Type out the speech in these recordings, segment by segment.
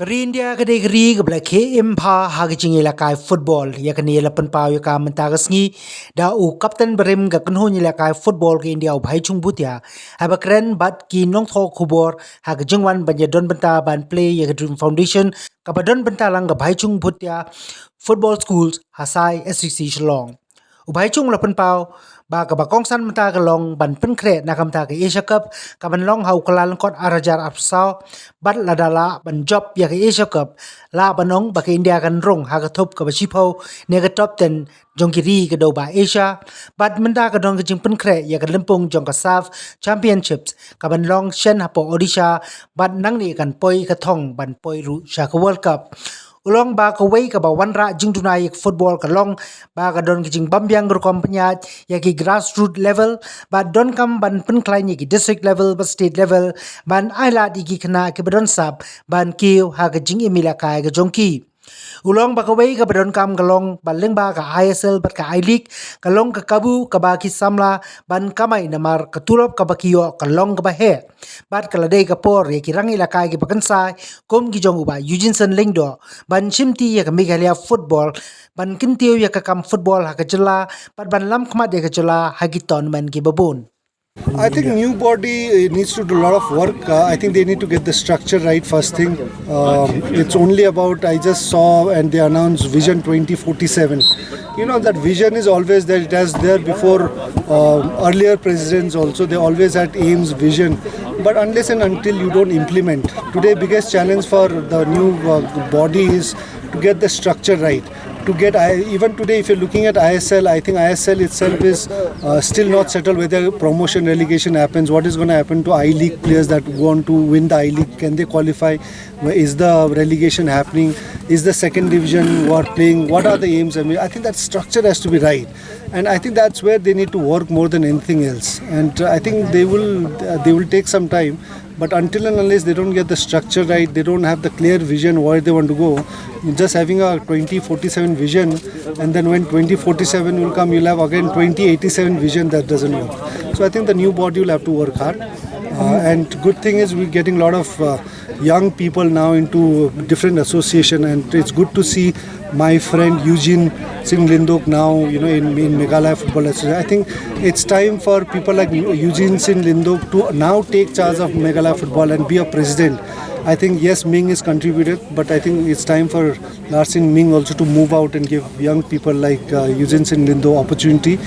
India kategori ke belakhe impa hagijing ilakai football yakni lapan pau yaka mentagasngi da u kapten berim ga kunhun ilakai football ke India u Baichung butia abakren bat ki nongtho Khubor hagijingwan banja don benta ban play yak dream foundation kabadon benta lang ga Baichung butia football schools hasai SCC Shillong u Baichung lapan pau ba ka bakong san mata ka long ban pen kre na kam ta ke Asia Cup ka ban long hau kalan kot arajar apsau bat ladala ban job ya ke Asia Cup la banong ba ke India kan rong ha ka thop ka ba chipo ne ka top 10 jong kiri ka do ba Asia bat menta ka dong ka jing pen kre ya ka lempung jong ka saf championships ka ban long shen hapo Odisha bat nang ni kan poi ka thong ban poi ru sha ka World Cup ulong ba ka wei ka ba wanra jing tunai football ka long ba ka don ki jing bambyang ru kompanya ya ki grassroots level ba Donkam ban pen klein ki district level ba state level ban aila di ki khna ki badon sap ban kiu ha ka jing imila kai ka jongki ulong ba ka wei ka badon kam ka long ban leng ba ka ISL bat ka I League ka long ka kabu ka ba ki samla ban kamai namar ka tulop ka ba kiyo ka long ka ba he bat ka ladai ka por ya ki rangi la kai ki bakansai kom ki jong uba Eugeneson Lyngdoh ban chimti ya ka Meghalaya football ban Kyntiew ya ka kam football ha ka Jylla bat ban lam khmat ya ka Jylla ha ki ton man ki babun. I think new body needs to do a lot of work. I think they need to get the structure right first thing. It's only about, I just saw and they announced Vision 2047. You know, that vision is always there. It has there before earlier presidents also. They always had aims, vision. But unless and until you don't implement. Today biggest challenge for the new body is to get the structure right. To get even today, if you're looking at ISL, I think ISL itself is still not settled whether promotion relegation happens. What is going to happen to I League players that want to win the I League? Can they qualify? Is the relegation happening? Is the second division who are playing? What are the aims? I mean, I think that structure has to be right, and I think that's where they need to work more than anything else. And I think they will take some time. But until and unless they don't get the structure right, they don't have the clear vision where they want to go. Just having a 2047 vision, and then when 2047 will come, you'll have again 2087 vision. That doesn't work. So I think the new body will have to work hard. And good thing is we're getting a lot of young people now into different association, and it's good to see my friend Eugeneson Lyngdoh now, you know, in Meghalaya Football Association. I think it's time for people like Eugeneson Lyngdoh to now take charge of Meghalaya football and be a president. I think yes, Ming is contributed, but I think it's time for Larsen Ming also to move out and give young people like Eugeneson Lyngdoh opportunity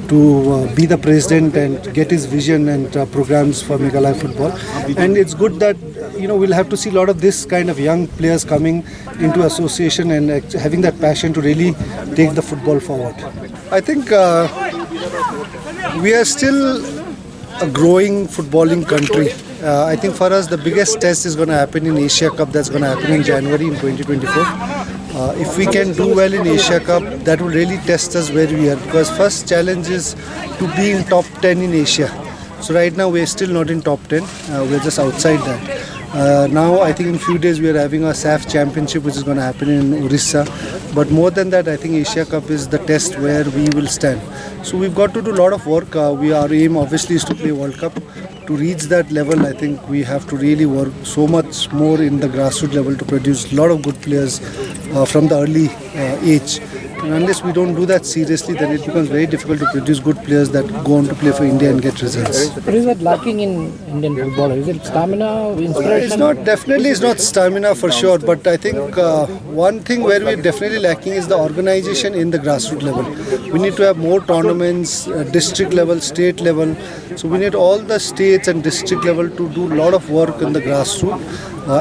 to be the president and get his vision and programs for Meghalaya football. And it's good that, you know, we'll have to see a lot of this kind of young players coming into association and having that passion to really take the football forward. I think we are still a growing footballing country. I think for us the biggest test is going to happen in Asia Cup. That's going to happen in January in 2024. If we can do well in Asia Cup, that will really test us where we are, because first challenge is to be in top 10 in Asia. So right now we're still not in top 10. We're just outside that. Now I think in few days we are having a SAF championship which is going to happen in Orissa. But more than that, I think Asia Cup is the test where we will stand. So we've got to do a lot of work. Our aim obviously is to play World Cup. To reach that level, I think we have to really work so much more in the grassroots level to produce a lot of good players from the early age. And unless we don't do that seriously, then it becomes very difficult to produce good players that go on to play for India and get results. What is that lacking in Indian football? Is it stamina, inspiration? It's not, definitely it's not stamina for sure, but I think one thing where we're definitely lacking is the organization in the grassroots level. We need to have more tournaments, district level, state level. So we need all the states and district level to do a lot of work in the grassroots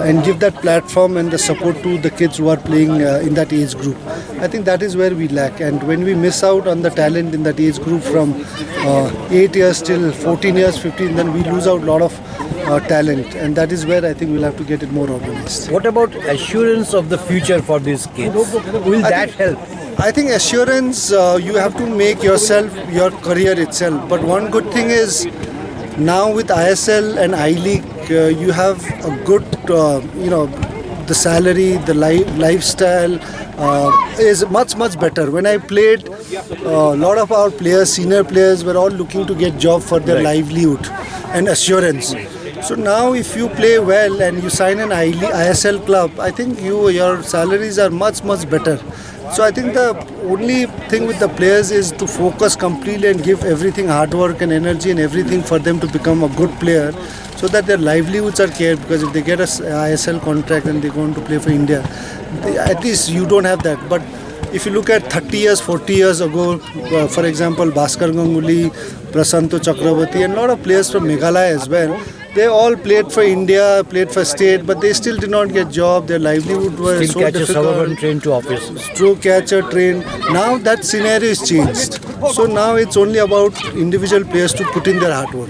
and give that platform and the support to the kids who are playing in that age group. I think that is where we lack, and when we miss out on the talent in that age group from 8 years till 14 years, 15, then we lose out a lot of talent, and that is where I think we'll have to get it more organized. What about assurance of the future for these kids? Will that help? I think assurance, you have to make yourself, your career itself. But one good thing is now with ISL and I League, you have a good, the salary, the lifestyle is much better. When I played, a lot of our players, senior players, were all looking to get job for their livelihood and assurance. So now if you play well and you sign an ISL club, I think your salaries are much better. So I think the only thing with the players is to focus completely and give everything, hard work and energy and everything for them to become a good player, so that their livelihoods are cared. Because if they get a ISL contract and they go on to play for India, at least you don't have that. But if you look at 30 years, 40 years ago, for example, Bhaskar Ganguly, Prasanto Chakrabarti and a lot of players from Meghalaya as well, they all played for India, played for state, but they still did not get job. Their livelihood was Still so catch a difficult. suburban train to office. True, catch a train. Now that scenario is changed. So now it's only about individual players to put in their hard work.